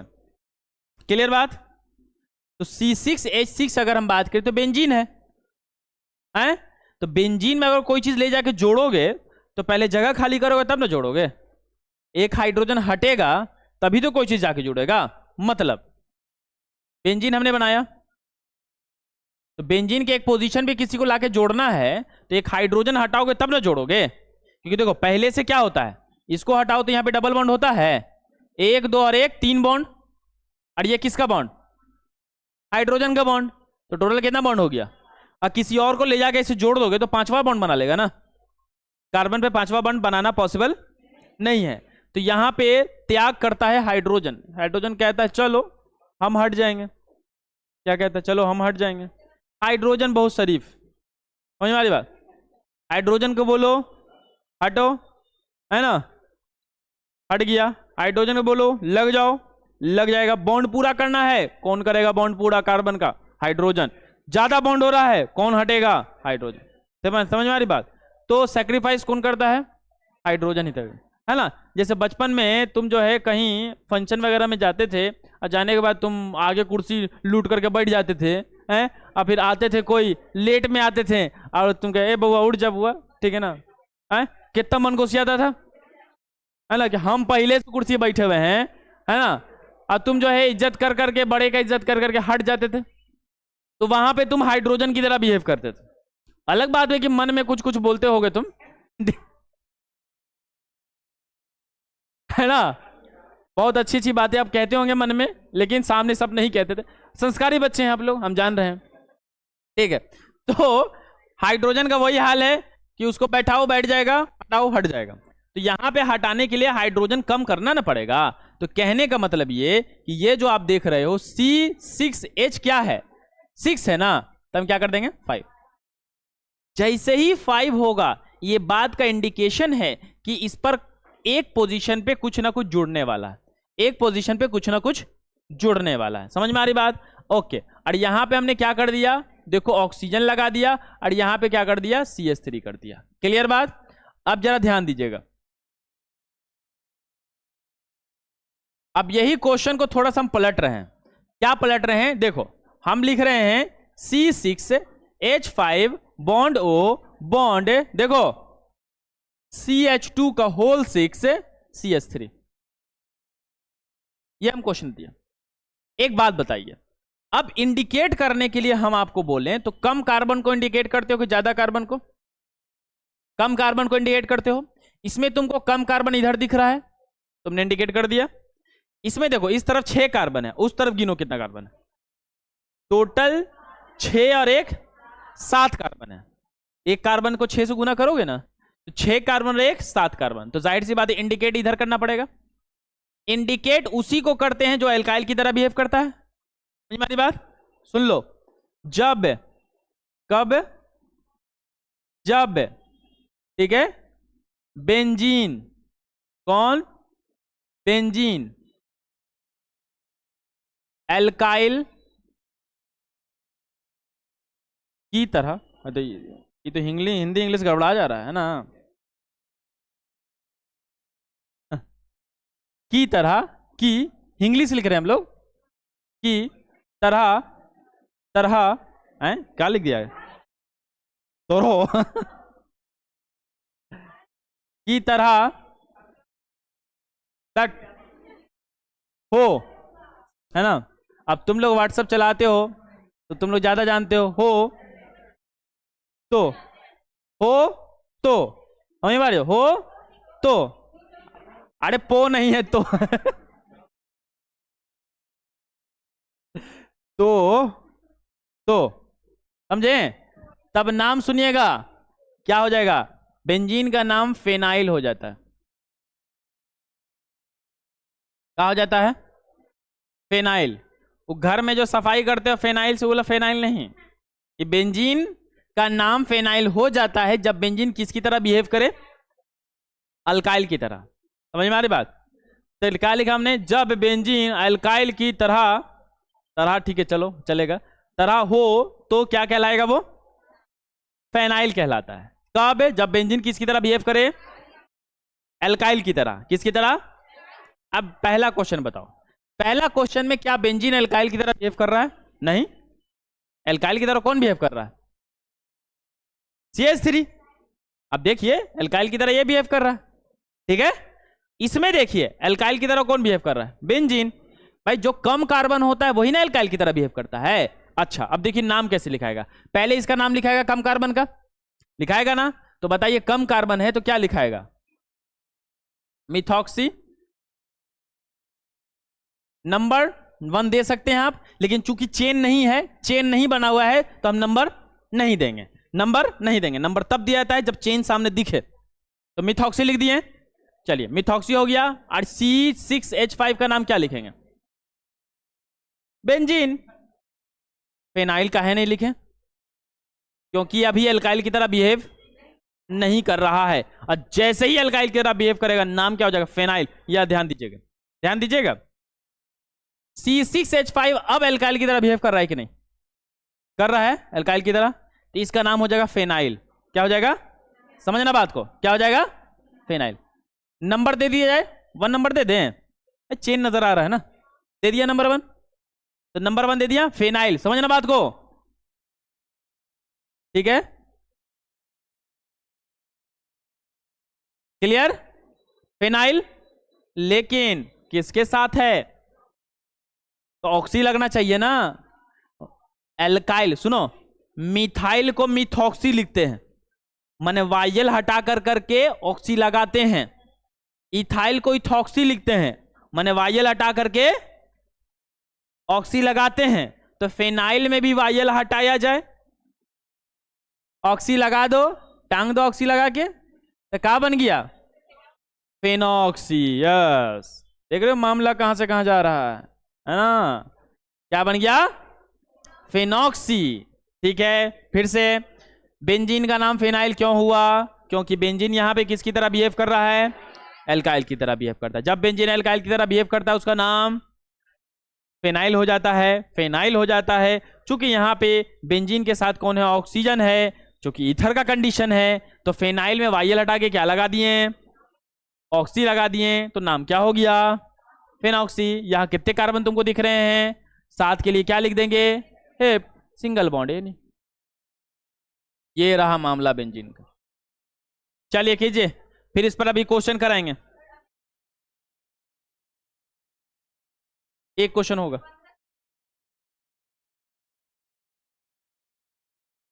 क्लियर बात? तो C6H6 अगर हम बात करें तो बेंजीन है, हैं? तो बेंजीन में अगर कोई चीज ले जाके जोड़ोगे तो पहले जगह खाली करोगे तब ना जोड़ोगे। एक हाइड्रोजन हटेगा तभी तो कोई चीज जाके जुड़ेगा। मतलब बेंजीन हमने बनाया, तो बेंजीन के एक पोजीशन पे किसी को लाके जोड़ना है तो एक हाइड्रोजन हटाओगे तब ना जोड़ोगे। क्योंकि देखो पहले से क्या होता है, इसको हटाओ तो यहां पे डबल बॉन्ड होता है, 1 2 और 1 3 बॉन्ड, और ये किसका बॉन्ड? हाइड्रोजन का बॉन्ड। तो टोटल कितना बॉन्ड हो गया? और किसी और को ले जाके इसे जोड़ दोगे तो 5वां बॉन्ड बना लेगा ना। कार्बन पे पांचवा बॉन्ड बनाना पॉसिबल नहीं है। तो यहां पे त्याग करता है हाइड्रोजन। हाइड्रोजन कहता है चलो हम हट जाएंगे। क्या कहता है? चलो हम हट जाएंगे। हाइड्रोजन बहुत शरीफ, समझ में आ रही बात? हाइड्रोजन को बोलो हटो, है ना, हट गया। हाइड्रोजन को बोलो लग जाओ, लग जाएगा। बॉन्ड पूरा करना है, कौन करेगा बॉन्ड पूरा कार्बन का? हाइड्रोजन। ज्यादा बॉन्ड हो रहा है, कौन हटेगा? हाइड्रोजन। समझ में आ रही बात? तो सेक्रीफाइस कौन करता है? हाइड्रोजन ही करेगा, है ना। जैसे बचपन में तुम जो है कहीं फंक्शन वगैरह में जाते थे और जाने के बाद तुम आगे कुर्सी लूट करके बैठ जाते थे, हैं, और फिर आते थे कोई लेट में आते थे और तुम कहे ए बउआ उठ जा बुआ, ठीक है ना, हैं, कितना मन घुसियाता था, है ना, कि हम पहले से कुर्सी बैठे हुए हैं, है ना, और तुम जो है इज्जत कर करके, बड़े का इज्जत कर करके हट जाते थे। तो वहां पे तुम हाइड्रोजन की तरह बिहेव करते थे। अलग बात है कि मन में कुछ कुछ बोलते होगे तुम, है ना, बहुत अच्छी अच्छी बातें आप कहते होंगे मन में, लेकिन सामने सब नहीं कहते थे। संस्कारी बच्चे हैं आप लोग, हम जान रहे हैं, ठीक है। तो हाइड्रोजन का वही हाल है कि उसको बैठाओ बैठ जाएगा, हटाओ हट जाएगा। तो यहां पे हटाने के लिए हाइड्रोजन कम करना ना पड़ेगा। तो कहने का मतलब ये कि ये जो आप देख रहे हो C6H क्या है? 6 है ना, तो हम क्या कर देंगे 5। जैसे ही 5 होगा, ये बात का इंडिकेशन है कि इस पर एक पोजीशन पे कुछ ना कुछ जुड़ने वाला है, एक पोजीशन पे कुछ ना कुछ जुड़ने वाला है। समझ में आ रही बात? ओके। और यहां पे हमने क्या कर दिया? देखो ऑक्सीजन लगा दिया और यहां पे क्या कर दिया? CH3 कर दिया। क्लियर बात? अब जरा ध्यान दीजिएगा। अब यही क्वेश्चन को थोड़ा सा हम पलट रहे हैं। क्या पलट रहे हैं? देखो हम लिख रहे हैं C6H5 बॉन्ड O बॉन्ड, देखो CH2 का होल 6 CH3। ये हम क्वेश्चन दिया। एक बात बताइए, अब इंडिकेट करने के लिए हम आपको बोलें तो कम कार्बन को इंडिकेट करते हो कि ज्यादा कार्बन को? कम कार्बन को इंडिकेट करते हो। इसमें तुमको कम कार्बन इधर दिख रहा है, तुमने इंडिकेट कर दिया। इसमें देखो इस तरफ 6 कार्बन है, उस तरफ गिनो कितना कार्बन है। टोटल 6 और 1 7 कार्बन है। एक कार्बन को 6 से गुना करोगे ना, तो 6 कार्बन और 1 7 कार्बन। तो जाहिर सी बात है इंडिकेट इधर करना पड़ेगा। इंडिकेट उसी को करते हैं जो एल्काइल की तरह बिहेव करता है। समझ में आ रही बात? सुन लो, जब कब जब, ठीक है, बेंजीन, कौन? बेंजीन एल्काइल की तरह, तो ये तो हिंदी इंग्लिश गड़बड़ा जा रहा है ना, की तरह, की इंग्लिश लिख रहे हैं हम लोग, की तरह, तरह हैं, क्या लिख दिया है तो की तरह तट हो, है ना। अब तुम लोग व्हाट्सएप चलाते हो तो तुम लोग ज्यादा जानते हो तो, हो तो, समझ पा रहे हो तो, अरे पो नहीं है तो तो समझे? तब नाम सुनिएगा, क्या हो जाएगा? बेंजीन का नाम फेनाइल हो जाता है। क्या हो जाता है? फेनाइल। वो घर में जो सफाई करते हो फेनाइल से, बोला फेनाइल नहीं, ये बेंजीन का नाम फेनाइल हो जाता है जब बेंजीन किसकी तरह बिहेव करे? अल्काइल की तरह। समझ में आ रही बात? तो क्या लिखा हमने? जब बेंजीन अल्काइल की तरह, तरह ठीक है चलो चलेगा, तरह हो तो क्या कहलाएगा? वो फेनाइल कहलाता है। कब? जब बेंजीन किसकी तरह बिहेव करे? एल्काइल की तरह। किसकी तरह? अब पहला क्वेश्चन बताओ, पहला क्वेश्चन में क्या बेंजीन एल्काइल की तरह बिहेव कर रहा है? नहीं। एल्काइल की तरह कौन बिहेव कर रहा है? CH3। अब देखिए एल्काइल की तरह ये बिहेव कर रहा है, ठीक है। इसमें देखिए एल्काइल की तरह कौन बिहेव कर रहा है? बेंजीन। भाई जो कम कार्बन होता है वही ना एल्काइल की तरह बिहेव करता है। अच्छा अब देखिए नाम कैसे लिखाएगा? पहले इसका नाम लिखाएगा कम कार्बन का, लिखाएगा ना। तो बताइए कम कार्बन है तो क्या लिखाएगा? मिथॉक्सी नंबर 1 दे सकते हैं आप, लेकिन चूंकि चेन नहीं है, चेन नहीं बना हुआ है, तो हम नंबर नहीं देंगे। नंबर नहीं देंगे। नंबर तब दिया जाता है जब चेन सामने दिखे, तो मिथॉक्सी लिख दिए। चलिए मिथॉक्सी हो गया। और C6H5 का नाम क्या लिखेंगे? बेंजीन। फेनाइल काहे नहीं लिखे? क्योंकि अभी एल्काइल की तरह बिहेव नहीं कर रहा है, और जैसे ही एल्काइल की तरह बिहेव करेगा नाम क्या हो जाएगा? फेनाइल। यह ध्यान दीजिएगा, ध्यान दीजिएगा। C6H5 अब एल्काइल की तरह बिहेव कर रहा है कि नहीं? कर रहा है एल्काइल की तरह, तो इसका नाम हो जाएगा फेनाइल। क्या हो जाएगा? समझना बात को, क्या हो जाएगा? फेनाइल। नंबर दे दिया जाए, 1 नंबर दे दें, चेन नजर आ रहा है ना, दे दिया नंबर 1, तो नंबर 1 दे दिया फेनाइल। समझना बात को, ठीक है? क्लियर? फेनाइल, लेकिन किसके साथ है? तो ऑक्सी लगना चाहिए ना। एल्काइल, सुनो, मिथाइल को मिथॉक्सी लिखते हैं, माने वाइयल हटा कर करके ऑक्सी लगाते हैं। इथाइल को इथॉक्सी लिखते हैं, माने वाइयल हटा करके ऑक्सी लगाते हैं। तो फेनाइल में भी वाइयल हटाया जाए, ऑक्सी लगा दो, टांग दो ऑक्सी लगा के, तो क्या बन गया? फेनॉक्सी। यस, देख रहे हो मामला कहां से कहां जा रहा है ना? क्या बन गया? फेनॉक्सी। ठीक है, फिर से, बेंजीन का नाम फेनाइल क्यों हुआ? क्योंकि बेंजीन यहां पे किसकी तरह बिहेव कर रहा है? एल्काइल की तरह बिहेव करता है। जब बेंजीन एल्काइल की तरह बिहेव करता है उसका नाम फेनाइल हो जाता है। फेनाइल हो जाता है चूंकि यहां पे बेंजीन के साथ कौन है? ऑक्सीजन है, चूंकि ईथर का कंडीशन है, तो फेनाइल में वाइयल हटा के क्या लगा दिए? ऑक्सी लगा दिए, तो नाम क्या हो गया? फेनॉक्सी। यहां कितने कार्बन तुमको दिख रहे हैं? 7 के लिए क्या लिख देंगे? हे, सिंगल बॉन्ड है नहीं। ये रहा मामला बेंजीन का। चलिए कीजिए, फिर इस पर अभी क्वेश्चन कराएंगे। एक क्वेश्चन होगा,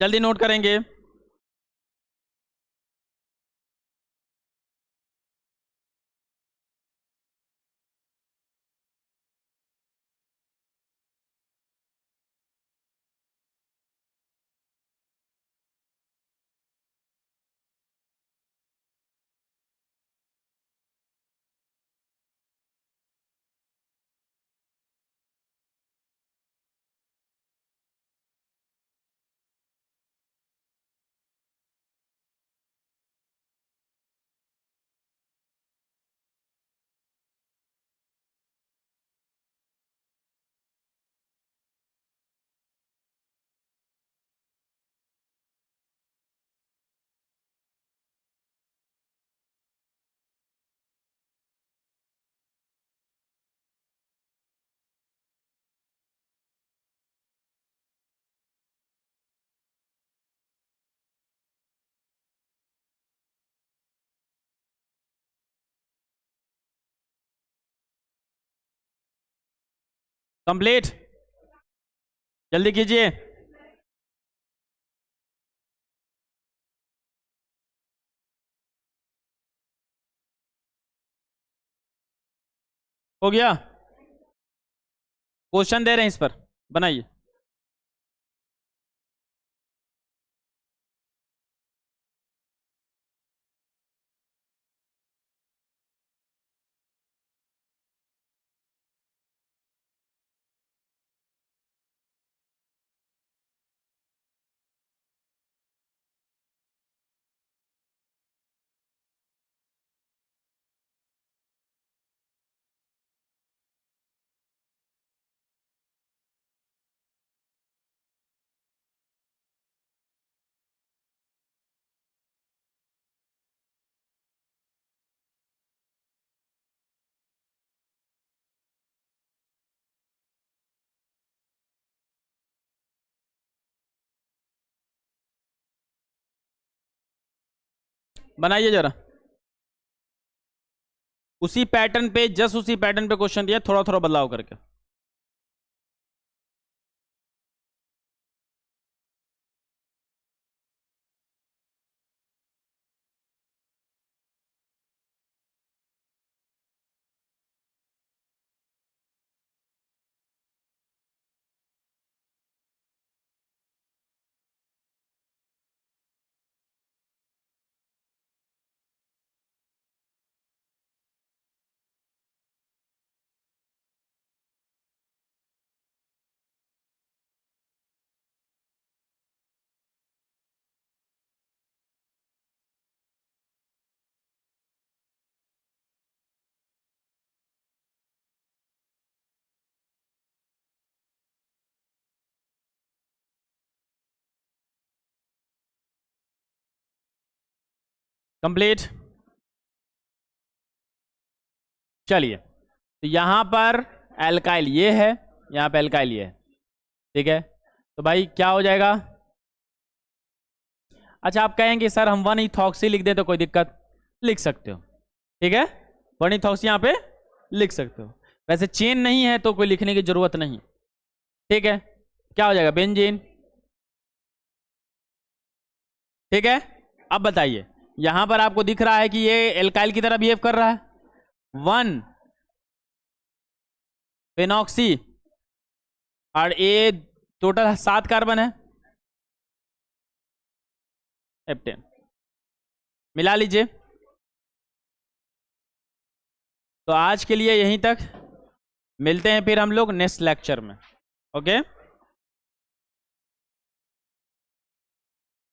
जल्दी नोट करेंगे। कंप्लीट, जल्दी कीजिए। हो गया? क्वेश्चन दे रहे हैं इस पर, बनाइए। बनाइए जरा, उसी पैटर्न पे, जस्ट उसी पैटर्न पे क्वेश्चन दिया, थोड़ा थोड़ा बदलाव करके। कंप्लीट। चलिए, तो यहां पर एल्काइल ये है, यहां पे एल्काइल ये है, ठीक है। तो भाई क्या हो जाएगा? अच्छा, आप कहेंगे सर हम 1-इथॉक्सी लिख दें तो कोई दिक्कत? लिख सकते हो, ठीक है, 1-इथॉक्सी यहां पे लिख सकते हो। वैसे चेन नहीं है तो कोई लिखने की जरूरत नहीं, ठीक है। क्या हो जाएगा? बेंजीन, ठीक है। अब बताइए, यहां पर आपको दिख रहा है कि ये एल्काइल की तरह बिहेव कर रहा है, 1 फेनॉक्सी, और ये टोटल 7 कार्बन है, हेप्टेन। मिला लीजिए। तो आज के लिए यहीं तक, मिलते हैं फिर हम लोग नेक्स्ट लेक्चर में। ओके।